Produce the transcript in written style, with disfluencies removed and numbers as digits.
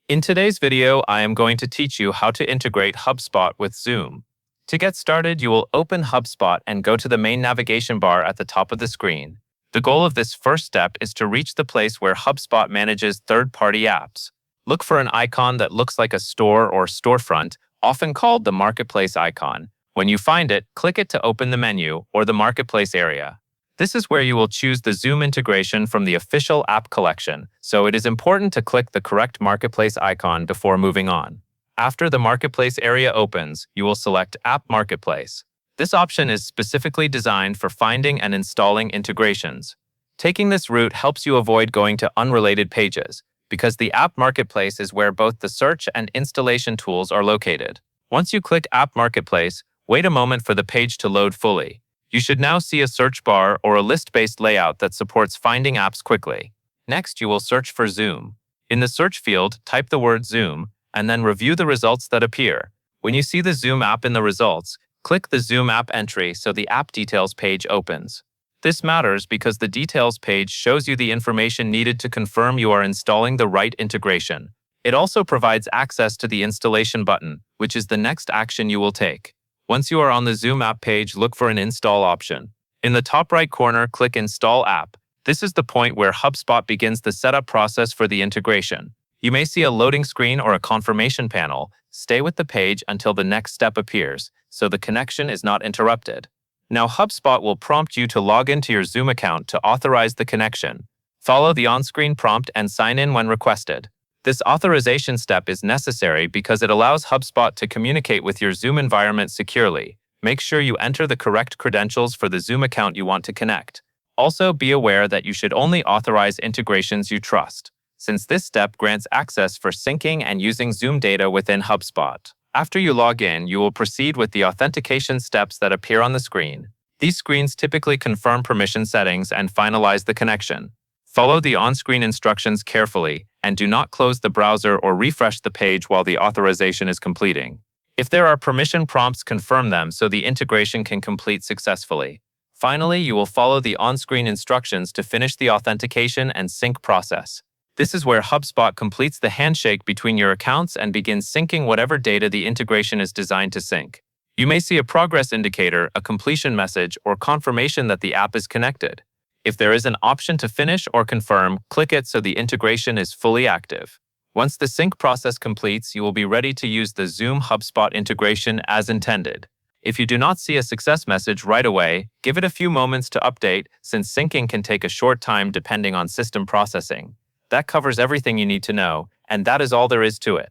In today's video, I am going to teach you how to integrate Hubspot with Zoom. To get started, you will open Hubspot and go to the main navigation bar at the top of the screen. The goal of this first step is to reach the place where Hubspot manages third-party apps. Look for an icon that looks like a store or storefront, often called the Marketplace icon. When you find it, click it to open the menu or the Marketplace area. This is where you will choose the Zoom integration from the official app collection, so it is important to click the correct Marketplace icon before moving on. After the Marketplace area opens, you will select App Marketplace. This option is specifically designed for finding and installing integrations. Taking this route helps you avoid going to unrelated pages, because the App Marketplace is where both the search and installation tools are located. Once you click App Marketplace, wait a moment for the page to load fully. You should now see a search bar or a list-based layout that supports finding apps quickly. Next, you will search for Zoom. In the search field, type the word Zoom, and then review the results that appear. When you see the Zoom app in the results, click the Zoom app entry so the app details page opens. This matters because the details page shows you the information needed to confirm you are installing the right integration. It also provides access to the installation button, which is the next action you will take. Once you are on the Zoom app page, look for an install option. In the top right corner, click Install App. This is the point where Hubspot begins the setup process for the integration. You may see a loading screen or a confirmation panel. Stay with the page until the next step appears, so the connection is not interrupted. Now Hubspot will prompt you to log into your Zoom account to authorize the connection. Follow the on-screen prompt and sign in when requested. This authorization step is necessary because it allows Hubspot to communicate with your Zoom environment securely. Make sure you enter the correct credentials for the Zoom account you want to connect. Also, be aware that you should only authorize integrations you trust, since this step grants access for syncing and using Zoom data within Hubspot. After you log in, you will proceed with the authentication steps that appear on the screen. These screens typically confirm permission settings and finalize the connection. Follow the on-screen instructions carefully and do not close the browser or refresh the page while the authorization is completing. If there are permission prompts, confirm them so the integration can complete successfully. Finally, you will follow the on-screen instructions to finish the authentication and sync process. This is where Hubspot completes the handshake between your accounts and begins syncing whatever data the integration is designed to sync. You may see a progress indicator, a completion message, or confirmation that the app is connected. If there is an option to finish or confirm, click it so the integration is fully active. Once the sync process completes, you will be ready to use the Zoom Hubspot integration as intended. If you do not see a success message right away, give it a few moments to update, since syncing can take a short time depending on system processing. That covers everything you need to know, and that is all there is to it.